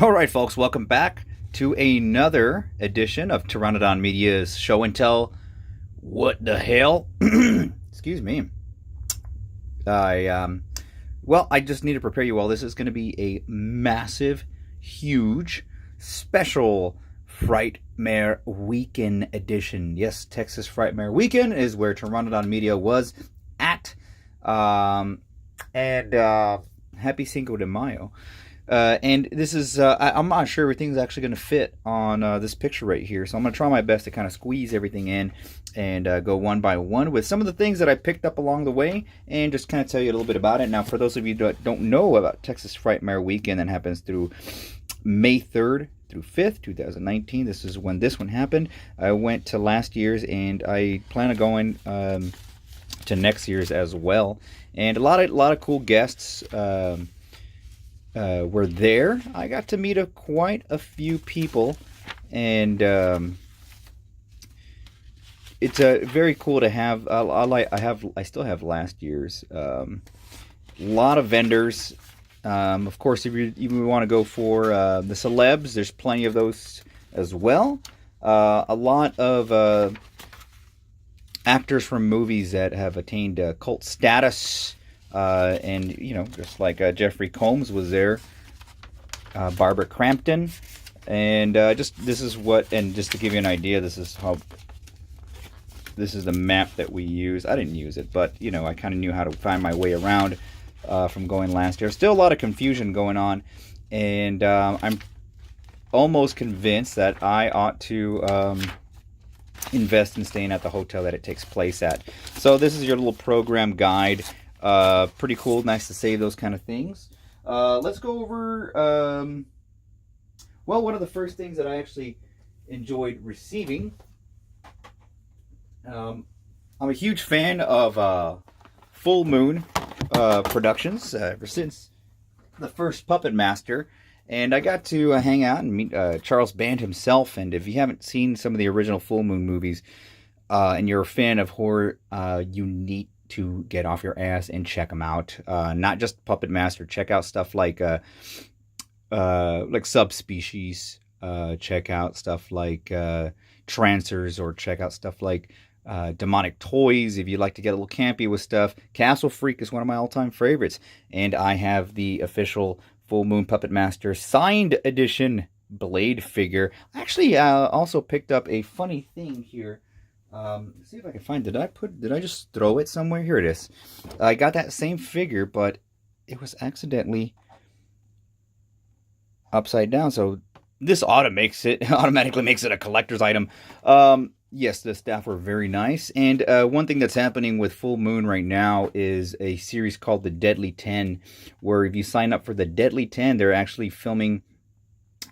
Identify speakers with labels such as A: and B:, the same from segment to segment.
A: All right, folks, welcome back to another edition of Pteranodon Media's Show and Tell. What the hell? Excuse me. I just need to prepare you all. This is going to be a massive, huge, special Frightmare Weekend edition. Yes, Texas Frightmare Weekend is where Pteranodon Media was at. Happy Cinco de Mayo. And this is, I'm not sure everything's actually going to fit on this picture right here. So I'm going to try my best to kind of squeeze everything in and go one by one with some of the things that I picked up along the way and just kind of tell you a little bit about it. Now, for those of you that don't know about Texas Frightmare Weekend, that happens through May 3rd through 5th, 2019. This is when this one happened. I went to last year's and I plan on going to next year's as well. And a lot of cool guests were there. I got to meet quite a few people, and it's very cool to have. I still have last year's. A lot of vendors. Of course, if you want to go for the celebs, there's plenty of those as well. A lot of actors from movies that have attained cult status. And, you know, just like Jeffrey Combs was there, Barbara Crampton, and just to give you an idea, this is the map that we use. I didn't use it, but, you know, I kind of knew how to find my way around from going last year. Still a lot of confusion going on, and I'm almost convinced that I ought to invest in staying at the hotel that it takes place at. So this is your little program guide. Pretty cool. Nice to save those kind of things. Let's go over, one of the first things that I actually enjoyed receiving. I'm a huge fan of Full Moon Productions ever since the first Puppet Master. And I got to hang out and meet Charles Band himself. And if you haven't seen some of the original Full Moon movies and you're a fan of horror, you need to get off your ass and check them out. Not just Puppet Master. Check out stuff like Subspecies. Check out stuff like Trancers, or check out stuff like Demonic Toys if you like to get a little campy with stuff. Castle Freak is one of my all-time favorites. And I have the official Full Moon Puppet Master signed edition Blade figure. I actually also picked up a funny thing here. See if I can find, did I just throw it somewhere? Here it is. I got that same figure, but it was accidentally upside down. So this automatically makes it a collector's item. Yes, the staff were very nice. And one thing that's happening with Full Moon right now is a series called The Deadly 10, where if you sign up for The Deadly 10, they're actually filming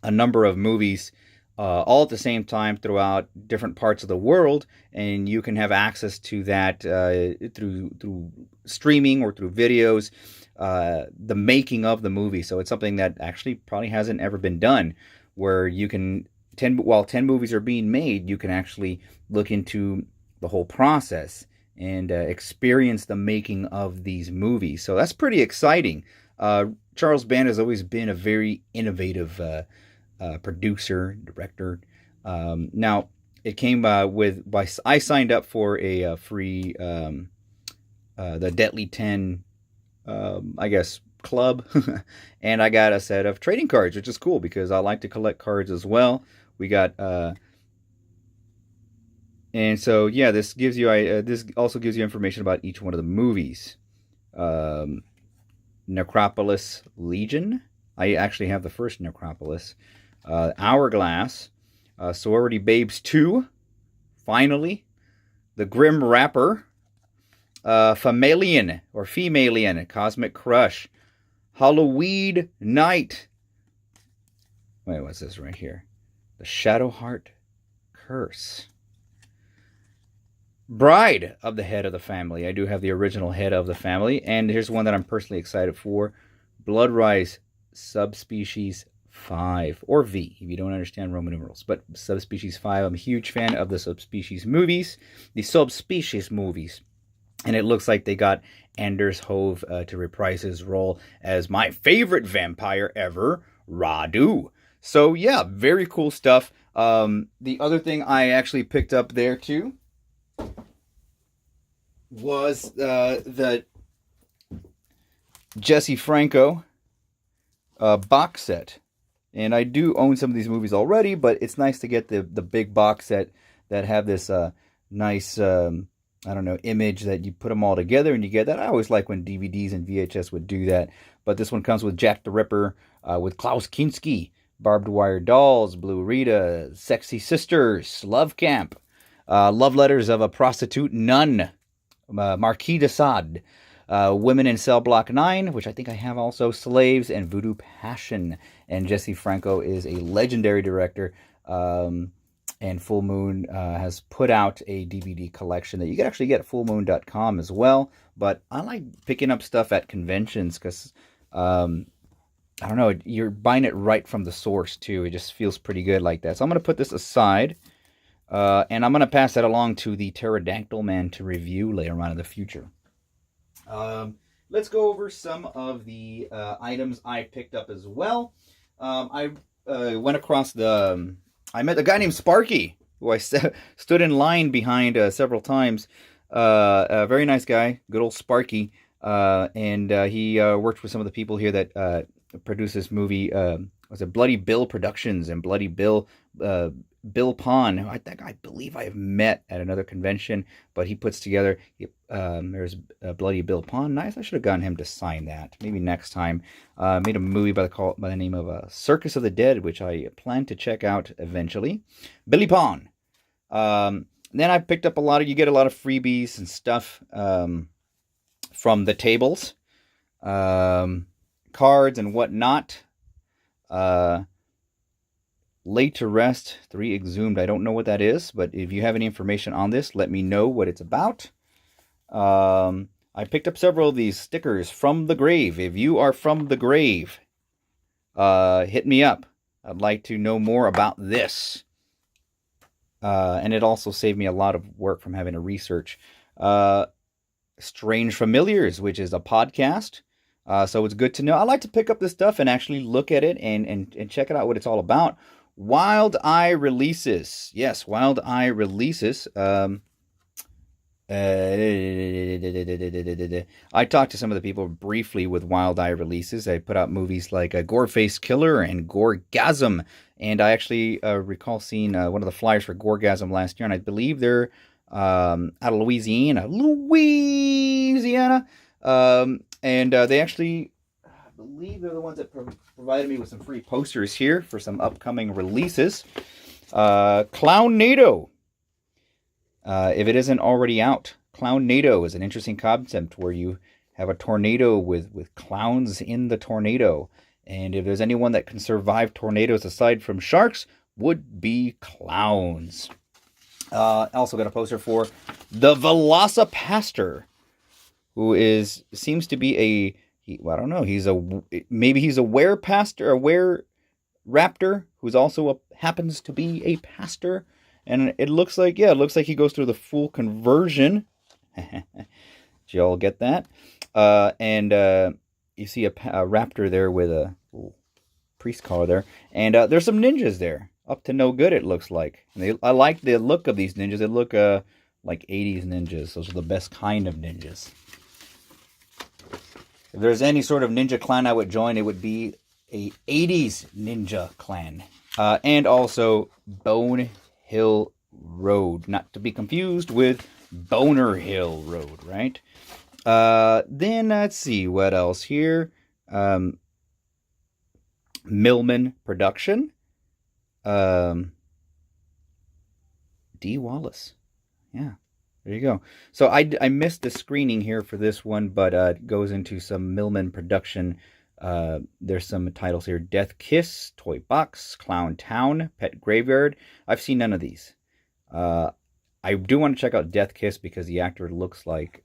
A: a number of movies all at the same time throughout different parts of the world, and you can have access to that through streaming or through videos, the making of the movie. So it's something that actually probably hasn't ever been done, where you can, while 10 movies are being made, you can actually look into the whole process and experience the making of these movies. So that's pretty exciting. Charles Band has always been a very innovative producer, director. Now, it came I signed up for a free, the Deadly 10, I guess, club, and I got a set of trading cards, which is cool because I like to collect cards as well. We got, and so yeah, this also gives you information about each one of the movies. Necropolis Legion. I actually have the first Necropolis. Hourglass, Sorority Babes 2, finally, The Grim Rapper, Femalian, Cosmic Crush, Halloween Night, wait, what's this right here? The Shadowheart Curse, Bride of the Head of the Family. I do have the original Head of the Family, and here's one that I'm personally excited for, Bloodrise Subspecies 5, or V, if you don't understand Roman numerals, but Subspecies 5. I'm a huge fan of the Subspecies movies, and it looks like they got Anders Hove to reprise his role as my favorite vampire ever, Radu. So yeah, very cool stuff. The other thing I actually picked up there too was the Jesse Franco box set. And I do own some of these movies already, but it's nice to get the big box set that have this nice, I don't know, image that you put them all together and you get that. I always like when DVDs and VHS would do that. But this one comes with Jack the Ripper, with Klaus Kinski, Barbed Wire Dolls, Blue Rita, Sexy Sisters, Love Camp, Love Letters of a Prostitute Nun, Marquis de Sade, Women in Cell Block 9, which I think I have also, Slaves, and Voodoo Passion. And Jesse Franco is a legendary director, and Full Moon has put out a DVD collection that you can actually get at fullmoon.com as well. But I like picking up stuff at conventions because, I don't know, you're buying it right from the source too. It just feels pretty good like that. So I'm going to put this aside, and I'm going to pass that along to the Pterodactyl Man to review later on in the future. Let's go over some of the items I picked up as well. I went across I met a guy named Sparky, who I stood in line behind several times. A very nice guy, good old Sparky. And he worked with some of the people here that produced this movie. Was it Bloody Bill Productions and Bloody Bill Bill Pond, who I believe I have met at another convention, but he puts together, there's Bloody Bill Pond. Nice, I should have gotten him to sign that. Maybe next time. Made a movie by the name of Circus of the Dead, which I plan to check out eventually. Billy Pond. Then I picked up you get a lot of freebies and stuff from the tables. Cards and whatnot. Laid to Rest 3 Exhumed. I don't know what that is, but if you have any information on this, let me know what it's about. I picked up several of these stickers from the grave. If you are from the grave, hit me up. I'd like to know more about this. And it also saved me a lot of work from having to research. Strange Familiars, which is a podcast. So it's good to know. I like to pick up this stuff and actually look at it and check it out, what it's all about. Wild Eye Releases. Yes, Wild Eye Releases. I talked to some of the people briefly with Wild Eye Releases. They put out movies like Goreface Killer and Goregasm. And I actually recall seeing one of the flyers for Goregasm last year. And I believe they're out of Louisiana. And they actually, I believe they're the ones that provided me with some free posters here for some upcoming releases. Clownado. If it isn't already out, Clownado is an interesting concept where you have a tornado with clowns in the tornado. And if there's anyone that can survive tornadoes aside from sharks, would be clowns. Also got a poster for the Velocipaster, who seems to be I don't know, maybe he's a were-pastor, a were-raptor, who's also happens to be a pastor. And it looks like he goes through the full conversion. Did you all get that? And you see a raptor there with a little priest collar there. And there's some ninjas there. Up to no good, it looks like. And I like the look of these ninjas. They look like 80s ninjas. Those are the best kind of ninjas. If there's any sort of ninja clan I would join, it would be a 80s ninja clan. And also Bone Hill Road, not to be confused with Boner Hill Road, right? Then let's see what else here. Millman Production. D. Wallace. Yeah, there you go. So I missed the screening here for this one, but it goes into some Millman Production. There's some titles here: Death Kiss, Toy Box, Clown Town, Pet Graveyard. I've seen none of these. I do want to check out Death Kiss because the actor looks like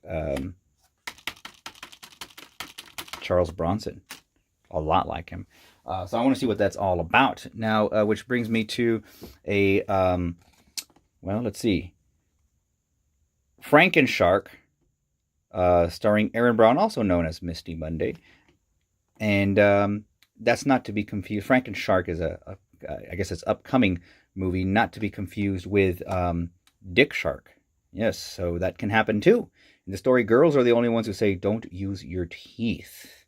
A: Charles Bronson, a lot like him. So I want to see what that's all about. Now, which brings me to a let's see, Frankenshark, starring Aaron Brown, also known as Misty Monday. And that's not to be confused. Frankenshark is a I guess it's upcoming movie, not to be confused with Dick Shark. Yes, so that can happen too. In the story, girls are the only ones who say, don't use your teeth.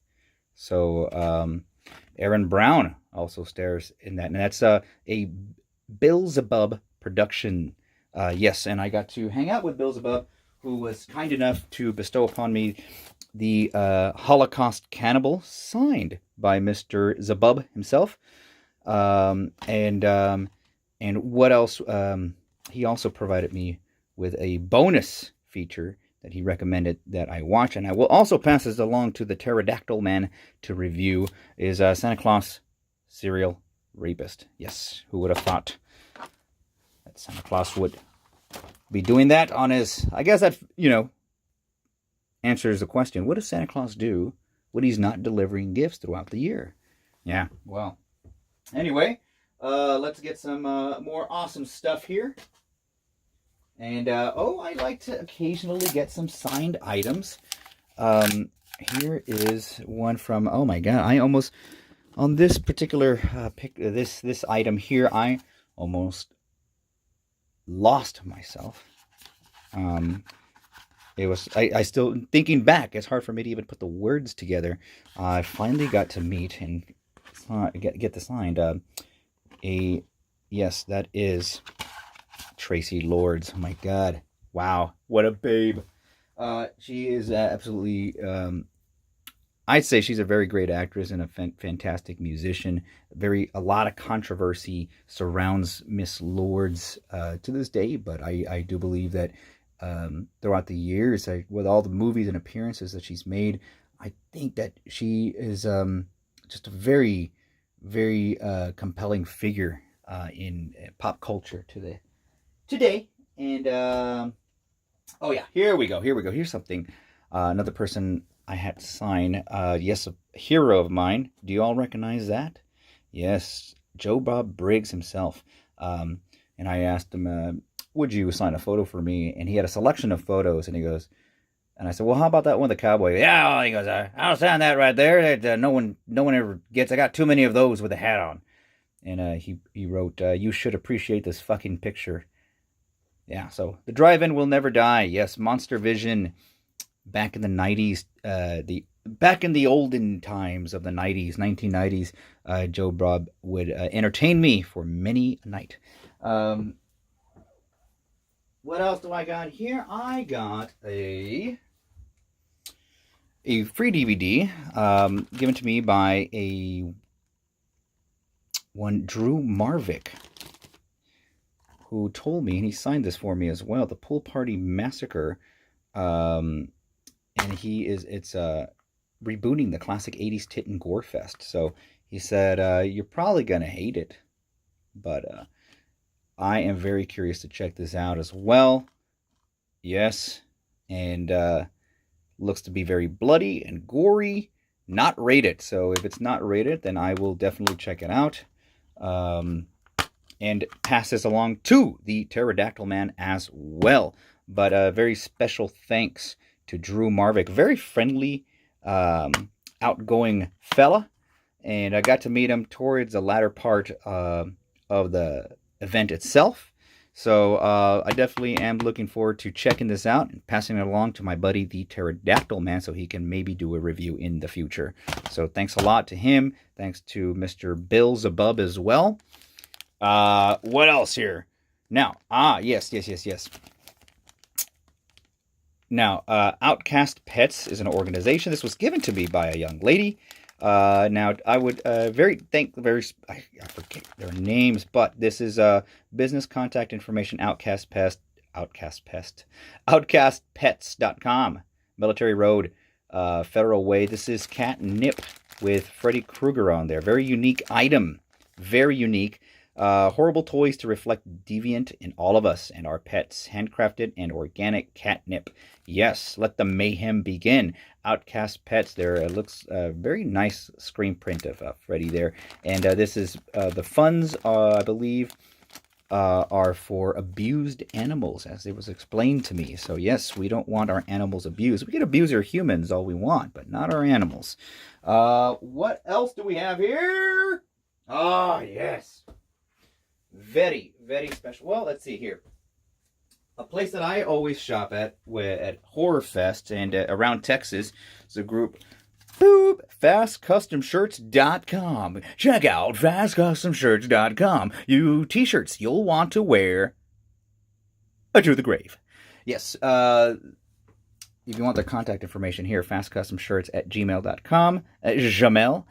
A: So, Aaron Brown also stars in that. And that's a Beelzebub production. Yes, and I got to hang out with Beelzebub, who was kind enough to bestow upon me the Holocaust Cannibal, signed by Mr. Zabub himself. And what else? He also provided me with a bonus feature that he recommended that I watch, and I will also pass this along to the Pterodactyl Man to review, is Santa Claus Serial Rapist. Yes, who would have thought that Santa Claus would be doing that on his... I guess that, answers the question, what does Santa Claus do when he's not delivering gifts throughout the year? Yeah, well, anyway, let's get some more awesome stuff here. And, I like to occasionally get some signed items. Here is one from, oh my god, I almost, on this particular this item here, I almost lost myself. It was, I still, thinking back, it's hard for me to even put the words together. I finally got to meet and get the signed, yes, that is Tracy Lords. Oh my god. Wow. What a babe. She is absolutely, I'd say she's a very great actress and a fantastic musician. A lot of controversy surrounds Miss Lords to this day, but I do believe that throughout the years, with all the movies and appearances that she's made, I think that she is just a very, very compelling figure in pop culture today. And oh yeah, here we go. Here's something. Another person I had to sign. Yes, a hero of mine. Do you all recognize that? Yes, Joe Bob Briggs himself. And I asked him, would you sign a photo for me? And he had a selection of photos, and he goes, and I said, well, how about that one with the cowboy? Yeah, he goes, I'll sign that right there. No one ever gets. I got too many of those with a hat on. And he wrote, you should appreciate this fucking picture. Yeah, so the drive-in will never die. Yes, Monster Vision, back in the 90s, back in the olden times of the 90s, 1990s, Joe Bob would entertain me for many a night. What else do I got here? I got a free DVD given to me by one Drew Marvick, who told me, and he signed this for me as well, the Pool Party Massacre, and it's rebooting the classic 80s tit and gore fest. So he said, you're probably gonna hate it, but I am very curious to check this out as well. Yes, and looks to be very bloody and gory, not rated. So if it's not rated, then I will definitely check it out. And pass this along to the Pterodactyl Man as well. But a very special thanks to Drew Marvick. Very friendly, outgoing fella. And I got to meet him towards the latter part of the event itself. So I definitely am looking forward to checking this out and passing it along to my buddy, the Pterodactyl Man, so he can maybe do a review in the future. So thanks a lot to him. Thanks to Mr. Beelzebub as well. What else here? Now, yes. Now, Outcast Pets is an organization. This was given to me by a young lady. Now, I would I forget their names, but this is business contact information, outcastpets.com, Military Road, Federal Way. This is catnip with Freddy Krueger on there. Very unique item. Very unique. Horrible toys to reflect deviant in all of us and our pets. Handcrafted and organic catnip. Yes, let the mayhem begin. Outcast Pets. There it looks very nice screen print of Freddy there. And this is the funds, I believe, are for abused animals, as it was explained to me. So yes, we don't want our animals abused. We can abuse our humans all we want, but not our animals. What else do we have here? Oh, yes. Very, very special. Well, let's see here. A place that I always shop at Horror Fest and around Texas is a group, boop, FastCustomShirts.com. Check out FastCustomShirts.com. You t-shirts you'll want to wear to the grave. Yes, if you want the contact information here, fastcustomshirts@gmail.com. Jamel,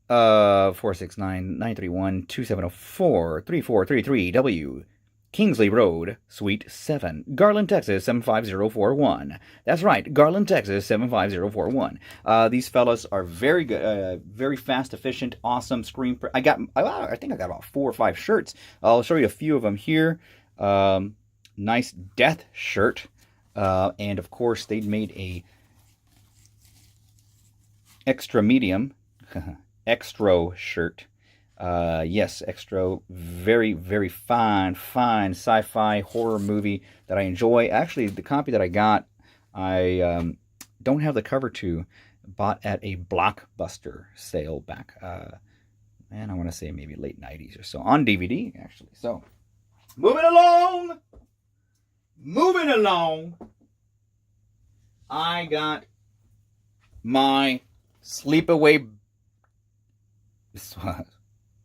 A: 469-931-2704, 3433W, Kingsley Road, Suite 7, Garland, Texas, 75041. That's right, Garland, Texas, 75041. These fellas are very good, very fast, efficient, awesome screen print. I think I got about 4 or 5 shirts. I'll show you a few of them here. Nice death shirt. And of course, they made a extra medium, extra shirt. Yes, extra, very, very fine sci-fi horror movie that I enjoy. Actually, the copy that I got, I don't have the cover to. Bought at a Blockbuster sale back, man, I want to say maybe late 90s or so, on DVD, actually. So, moving along. I got my Sleepaway. Sorry,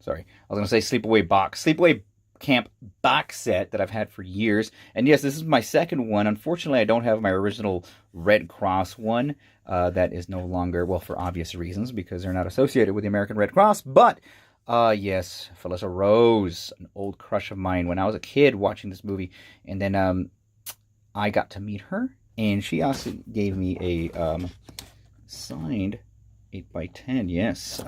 A: I was going to say Sleepaway Camp box set that I've had for years. And yes, this is my second one. Unfortunately, I don't have my original Red Cross one. That is no longer, well, for obvious reasons, because they're not associated with the American Red Cross. But, yes, Felissa Rose, an old crush of mine when I was a kid watching this movie. And then I got to meet her. And she also gave me a signed 8x10, yes.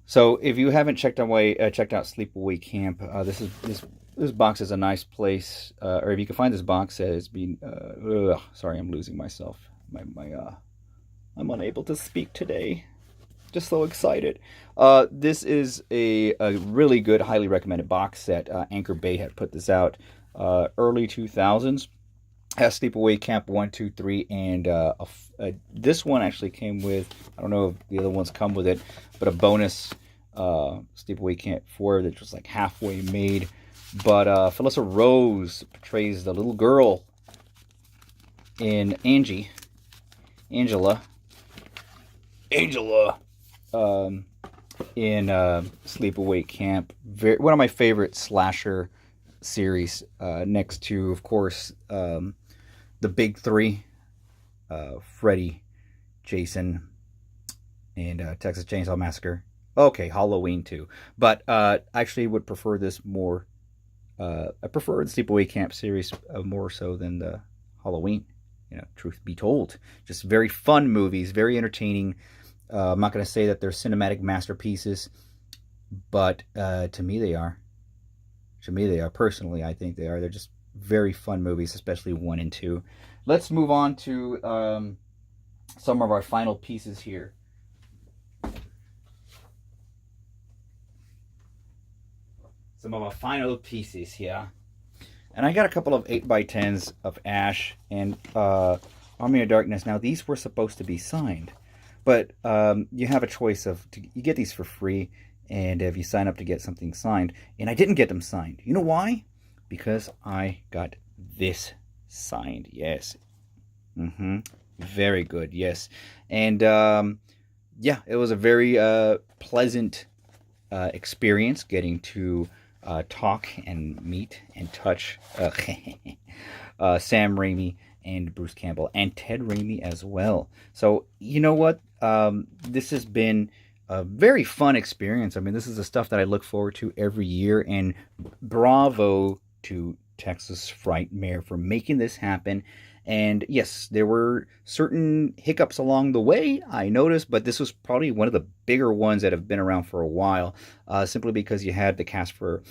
A: So if you haven't checked out Sleepaway Camp, this box is a nice place. Or if you can find this box set, it's been. Sorry, I'm losing myself. I'm unable to speak today. Just so excited. This is a really good, highly recommended box set. Anchor Bay had put this out early 2000s. Has Sleepaway Camp 1, 2, 3, and this one actually came with, I don't know if the other ones come with it, but a bonus Sleepaway Camp 4 that was like halfway made. But Felissa Rose portrays the little girl in Angela, in Sleepaway Camp. One of my favorite slasher series, next to, of course, the big three, Freddy, Jason, and Texas Chainsaw Massacre. Okay, Halloween too. But I actually would prefer this more. I prefer the Sleepaway Camp series more so than the Halloween. Truth be told. Just very fun movies, very entertaining. I'm not going to say that they're cinematic masterpieces, but to me they are. Personally, I think they are. They're just very fun movies, especially 1 and 2. Let's move on to some of our final pieces here. And I got a couple of 8x10s of Ash and Army of Darkness. Now, these were supposed to be signed, but you have a choice you get these for free, and if you sign up to get something signed, and I didn't get them signed. You know why? Because I got this signed. Yes. Very good. Yes. And yeah, it was a very pleasant experience getting to talk and meet and touch Sam Raimi and Bruce Campbell and Ted Raimi as well. So, you know what? This has been a very fun experience. I mean, this is the stuff that I look forward to every year, and bravo to Texas Frightmare for making this happen. And yes, there were certain hiccups along the way, I noticed, but this was probably one of the bigger ones that have been around for a while, simply because you had the cast for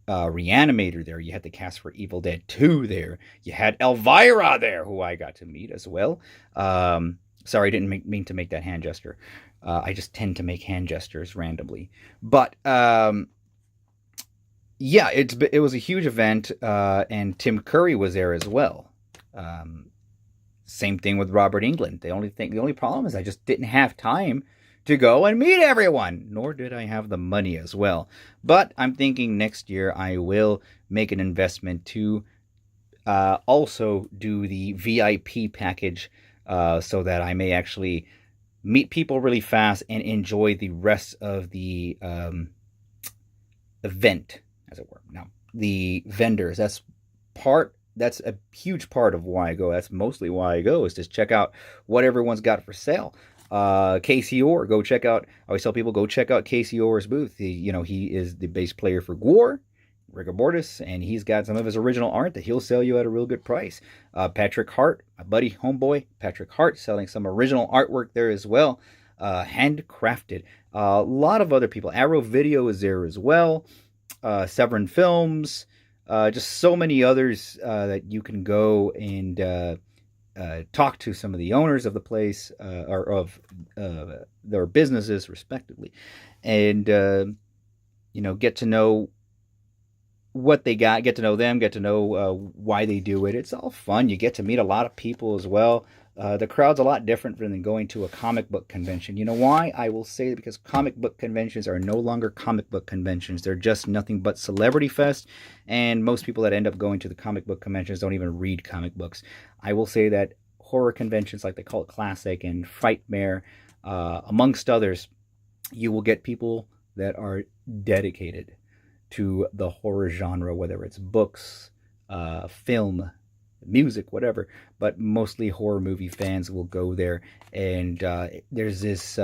A: Reanimator there, you had the cast for Evil Dead 2 there, you had Elvira there, who I got to meet as well. Sorry, I didn't mean to make that hand gesture. I just tend to make hand gestures randomly. But yeah, it was a huge event, and Tim Curry was there as well. Same thing with Robert Englund. The only problem is I just didn't have time to go and meet everyone, nor did I have the money as well. But I'm thinking next year I will make an investment to also do the VIP package so that I may actually meet people really fast and enjoy the rest of the event, as it were. Now, the vendors, that's a huge part of why I go. That's mostly why I go, is just check out what everyone's got for sale. Casey Orr, go check out. I always tell people, go check out Casey Orr's booth. He is the bass player for Gwar, Rigor Mortis, and he's got some of his original art that he'll sell you at a real good price. Patrick Hart, my buddy, homeboy, Patrick Hart, selling some original artwork there as well, handcrafted. A lot of other people. Arrow Video is there as well. Severin Films, just so many others that you can go and talk to some of the owners of the place or of their businesses, respectively, and get to know what they got, get to know them, get to know why they do it. It's all fun. You get to meet a lot of people as well. The crowd's a lot different than going to a comic book convention. You know why? I will say that because comic book conventions are no longer comic book conventions. They're just nothing but celebrity fest, and most people that end up going to the comic book conventions don't even read comic books. I will say that horror conventions like the Cult Classic and Frightmare, amongst others, you will get people that are dedicated to the horror genre, whether it's books, film, music, whatever, but mostly horror movie fans will go there, and there's this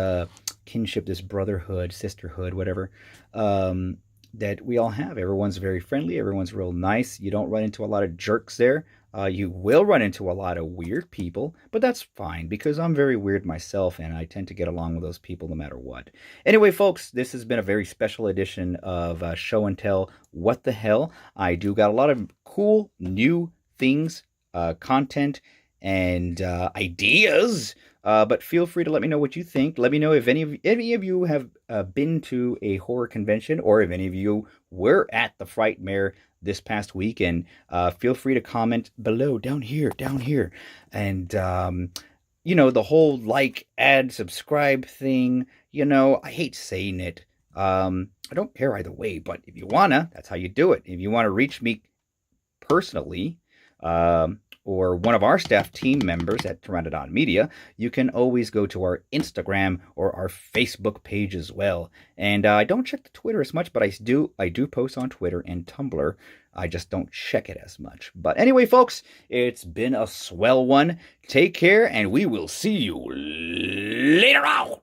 A: kinship, this brotherhood, sisterhood, whatever, that we all have. Everyone's very friendly, everyone's real nice. You don't run into a lot of jerks there. You will run into a lot of weird people, but that's fine because I'm very weird myself and I tend to get along with those people no matter what. Anyway, folks, this has been a very special edition of Show and Tell What the Hell. I do got a lot of cool new things, content, and ideas. But feel free to let me know what you think. Let me know if any of you have been to a horror convention, or if any of you were at the Frightmare this past weekend. Feel free to comment below, down here. And, the whole like, add, subscribe thing, I hate saying it. I don't care either way, but if you wanna, that's how you do it. If you want to reach me personally, or one of our staff team members at Pteranodon Media, you can always go to our Instagram or our Facebook page as well. And I don't check the Twitter as much, but I do post on Twitter and Tumblr. I just don't check it as much. But anyway, folks, it's been a swell one. Take care, and we will see you later on.